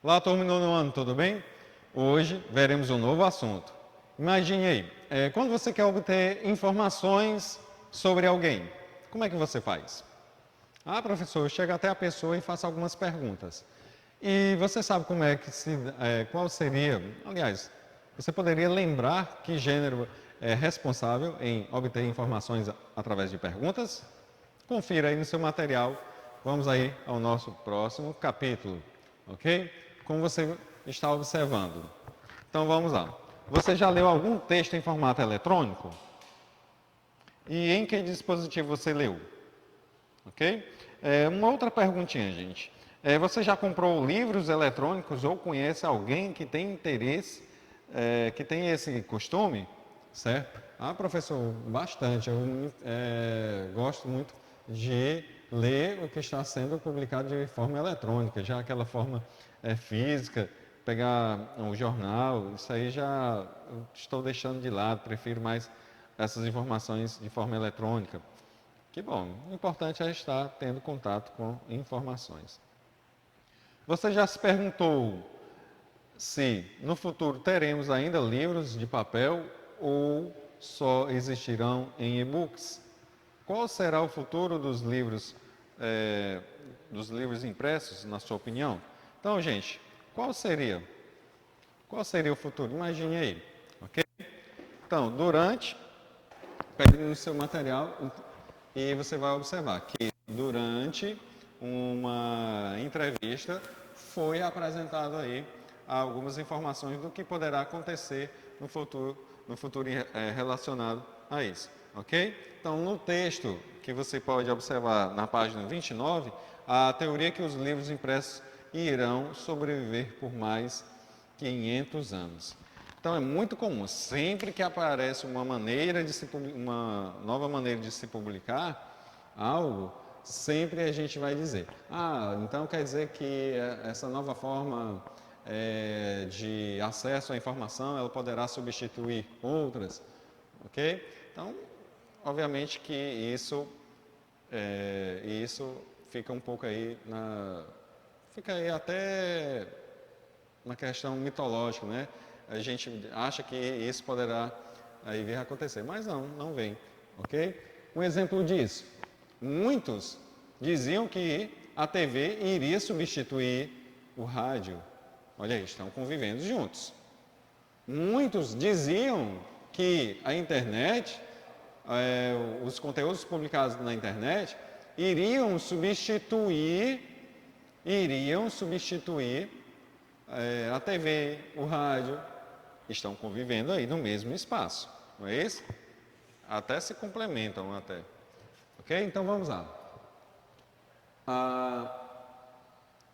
Olá, turma do nono ano, tudo bem? Hoje veremos um novo assunto. Imagine aí, quando você quer obter informações sobre alguém, como é que você faz? Ah, professor, chega até a pessoa e faça algumas perguntas. E você sabe como é que qual seria, aliás, você poderia lembrar que gênero é responsável em obter informações através de perguntas? Confira aí no seu material. Vamos aí ao nosso próximo capítulo, ok? Como você está observando. Então vamos lá. Você já leu algum texto em formato eletrônico? E em que dispositivo você leu? Ok? Uma outra perguntinha, gente. Você já comprou livros eletrônicos ou conhece alguém que tem interesse, que tem esse costume? Certo? Ah, professor, bastante. Eu gosto muito de ler o que está sendo publicado de forma eletrônica, já aquela forma física, pegar um jornal, isso aí já estou deixando de lado, prefiro mais essas informações de forma eletrônica. Que bom, o importante é estar tendo contato com informações. Você já se perguntou se no futuro teremos ainda livros de papel ou só existirão em e-books? Qual será o futuro dos livros impressos, na sua opinião? Então, gente, qual seria? Qual seria o futuro? Imagine aí, ok? Então, pegue no seu material e você vai observar que durante uma entrevista foi apresentado aí algumas informações do que poderá acontecer no futuro relacionado a isso, ok? Então, no texto que você pode observar na página 29, a teoria é que os livros impressos irão sobreviver por mais 500 anos. Então é muito comum, sempre que aparece uma nova maneira de se publicar algo, sempre a gente vai dizer, então quer dizer que essa nova forma de acesso à informação, ela poderá substituir outras, ok? Então, obviamente que isso fica um pouco aí fica aí até uma questão mitológica, né? A gente acha que isso poderá aí vir a acontecer, mas não vem, ok? Um exemplo disso, muitos diziam que a TV iria substituir o rádio. Olha aí, estão convivendo juntos. Muitos diziam que a internet, os conteúdos publicados na internet, iriam substituir a TV, o rádio, estão convivendo aí no mesmo espaço, não é isso? Até se complementam até. Ok? Então vamos lá.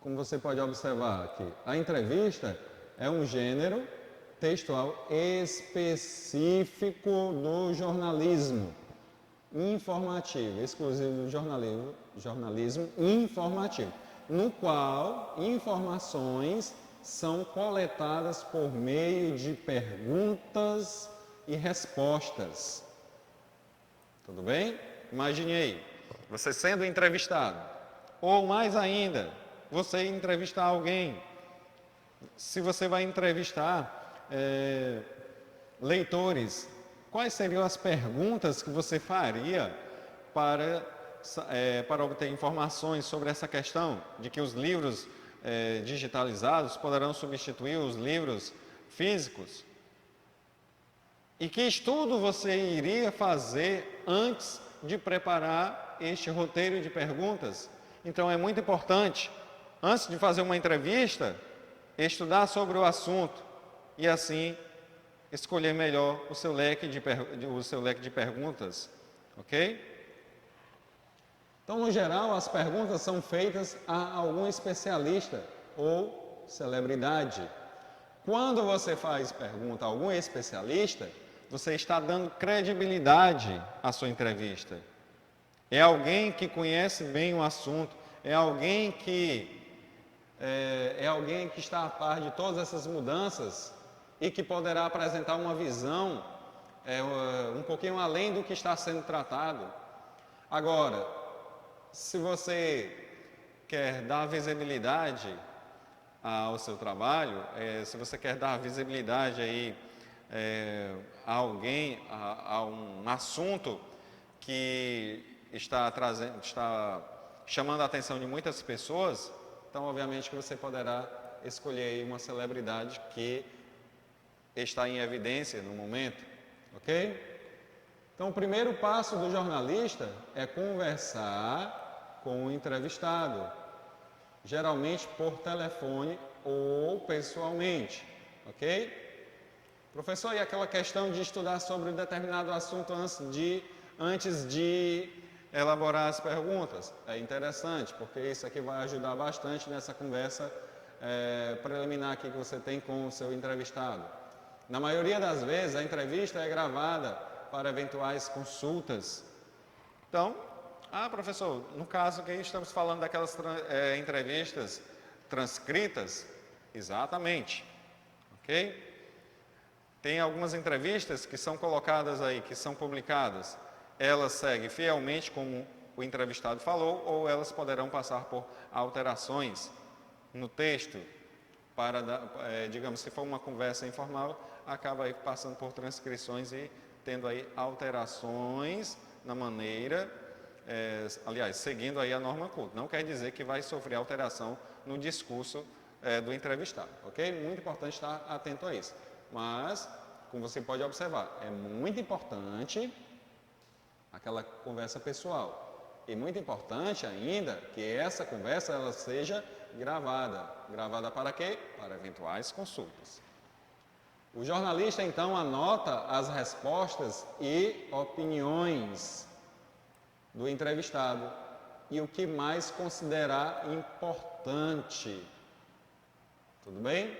Como você pode observar aqui, a entrevista é um gênero textual específico do jornalismo informativo, exclusivo do jornalismo informativo, no qual informações são coletadas por meio de perguntas e respostas. Tudo bem? Imagine aí, você sendo entrevistado, ou mais ainda, você entrevistar alguém. Se você vai entrevistar leitores, quais seriam as perguntas que você faria para obter informações sobre essa questão de que os livros digitalizados poderão substituir os livros físicos? E que estudo você iria fazer antes de preparar este roteiro de perguntas? Então é muito importante, antes de fazer uma entrevista, estudar sobre o assunto e assim escolher melhor o seu leque de perguntas, ok? Então, no geral, as perguntas são feitas a algum especialista ou celebridade. Quando você faz pergunta a algum especialista, você está dando credibilidade à sua entrevista. É alguém que conhece bem o assunto, é alguém que está a par de todas essas mudanças e que poderá apresentar uma visão um pouquinho além do que está sendo tratado. Agora, se você quer dar visibilidade ao seu trabalho, se você quer dar visibilidade aí a alguém, a um assunto que está chamando a atenção de muitas pessoas, então obviamente que você poderá escolher aí uma celebridade que está em evidência no momento, ok? Então o primeiro passo do jornalista é conversar com o entrevistado, geralmente por telefone ou pessoalmente, ok? Professor, e aquela questão de estudar sobre um determinado assunto antes de elaborar as perguntas? É interessante, porque isso aqui vai ajudar bastante nessa conversa preliminar aqui que você tem com o seu entrevistado. Na maioria das vezes, a entrevista é gravada para eventuais consultas. Então, professor, no caso que estamos falando daquelas entrevistas transcritas, exatamente, ok? Tem algumas entrevistas que são colocadas aí, que são publicadas, elas seguem fielmente como o entrevistado falou, ou elas poderão passar por alterações no texto, para, digamos, se for uma conversa informal, acaba aí passando por transcrições e tendo aí alterações na maneira, aliás, seguindo aí a norma culta. Não quer dizer que vai sofrer alteração no discurso do entrevistado, ok? Muito importante estar atento a isso. Mas, como você pode observar, é muito importante aquela conversa pessoal. E muito importante ainda que essa conversa ela seja gravada. Gravada para quê? Para eventuais consultas. O jornalista então anota as respostas e opiniões do entrevistado e o que mais considerar importante. Tudo bem?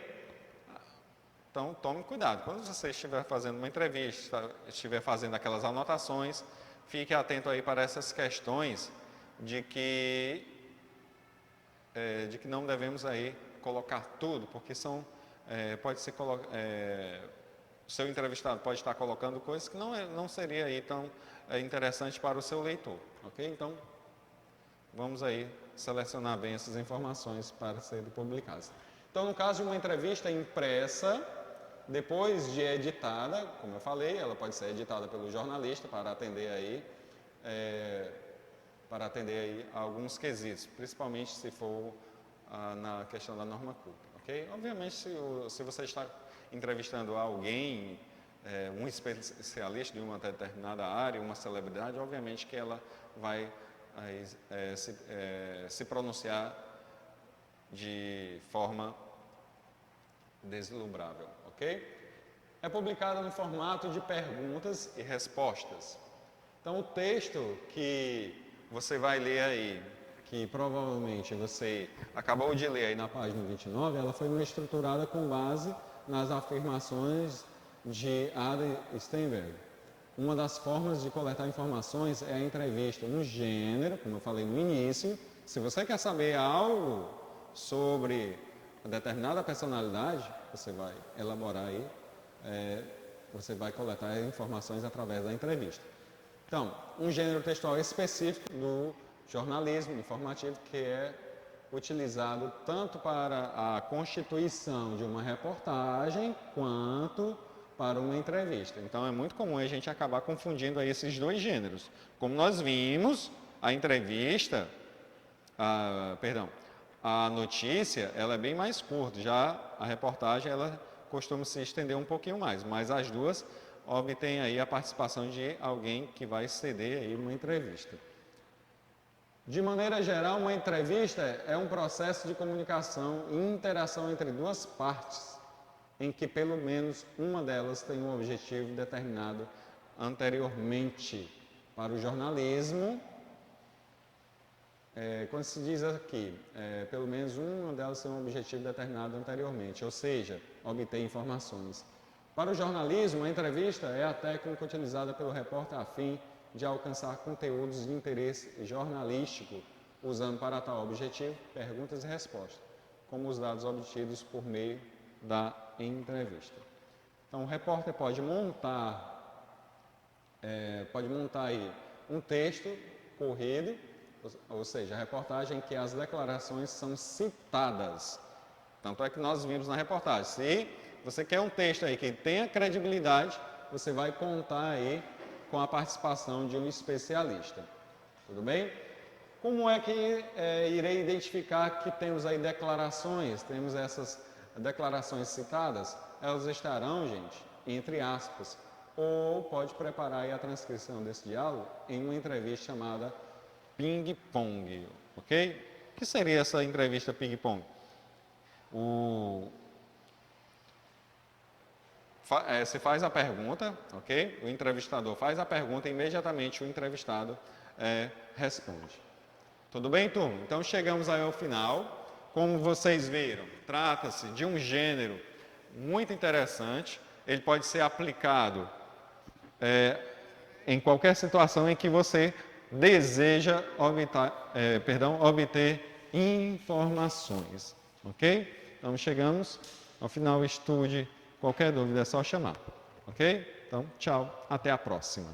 Então, tome cuidado. Quando você estiver fazendo uma entrevista, estiver fazendo aquelas anotações, fique atento aí para essas questões de que não devemos aí colocar tudo, porque pode ser o seu entrevistado pode estar colocando coisas que não seria aí tão interessante para o seu leitor, ok? Então, vamos aí selecionar bem essas informações para serem publicadas. Então, no caso de uma entrevista impressa, depois de editada, como eu falei, ela pode ser editada pelo jornalista para atender aí alguns quesitos, principalmente se for na questão da norma culta, ok? Obviamente, se você está entrevistando alguém, um especialista de uma determinada área, uma celebridade, obviamente que ela vai se pronunciar de forma deslumbrável, ok? É publicada no formato de perguntas e respostas. Então, o texto que você vai ler aí, que provavelmente você acabou de ler aí na página 29, ela foi estruturada com base nas afirmações de Adam Steinberg. Uma das formas de coletar informações é a entrevista, um gênero, como eu falei no início. Se você quer saber algo sobre determinada personalidade, você vai elaborar aí, você vai coletar informações através da entrevista. Então, um gênero textual específico do jornalismo informativo que é utilizado tanto para a constituição de uma reportagem quanto para uma entrevista. Então, é muito comum a gente acabar confundindo aí esses dois gêneros. Como nós vimos, a entrevista, a notícia, ela é bem mais curta, já a reportagem, ela costuma se estender um pouquinho mais, mas as duas obtêm aí a participação de alguém que vai ceder aí uma entrevista. De maneira geral, uma entrevista é um processo de comunicação e interação entre duas partes, em que pelo menos uma delas tem um objetivo determinado anteriormente. Para o jornalismo, quando se diz aqui, pelo menos uma delas tem um objetivo determinado anteriormente, ou seja, obter informações. Para o jornalismo, a entrevista é a técnica utilizada pelo repórter a fim de alcançar conteúdos de interesse jornalístico, usando para tal objetivo perguntas e respostas, como os dados obtidos por meio da entrevista. Então, o repórter pode montar aí um texto corrido, ou seja, a reportagem em que as declarações são citadas Tanto é que nós vimos na reportagem. Se você quer um texto aí que tenha credibilidade, você vai contar aí com a participação de um especialista. Tudo bem? Como é que irei identificar que temos aí declarações, temos essas declarações citadas? Elas estarão, gente, entre aspas, ou pode preparar aí a transcrição desse diálogo em uma entrevista chamada ping-pong, ok? O que seria essa entrevista ping-pong? Você faz a pergunta, ok? O entrevistador faz a pergunta e imediatamente o entrevistado responde. Tudo bem, turma? Então chegamos aí ao final. Como vocês viram, trata-se de um gênero muito interessante. Ele pode ser aplicado em qualquer situação em que você deseja obter informações, ok? Então chegamos ao final. Estude. Qualquer dúvida é só chamar, ok? Então, tchau, até a próxima.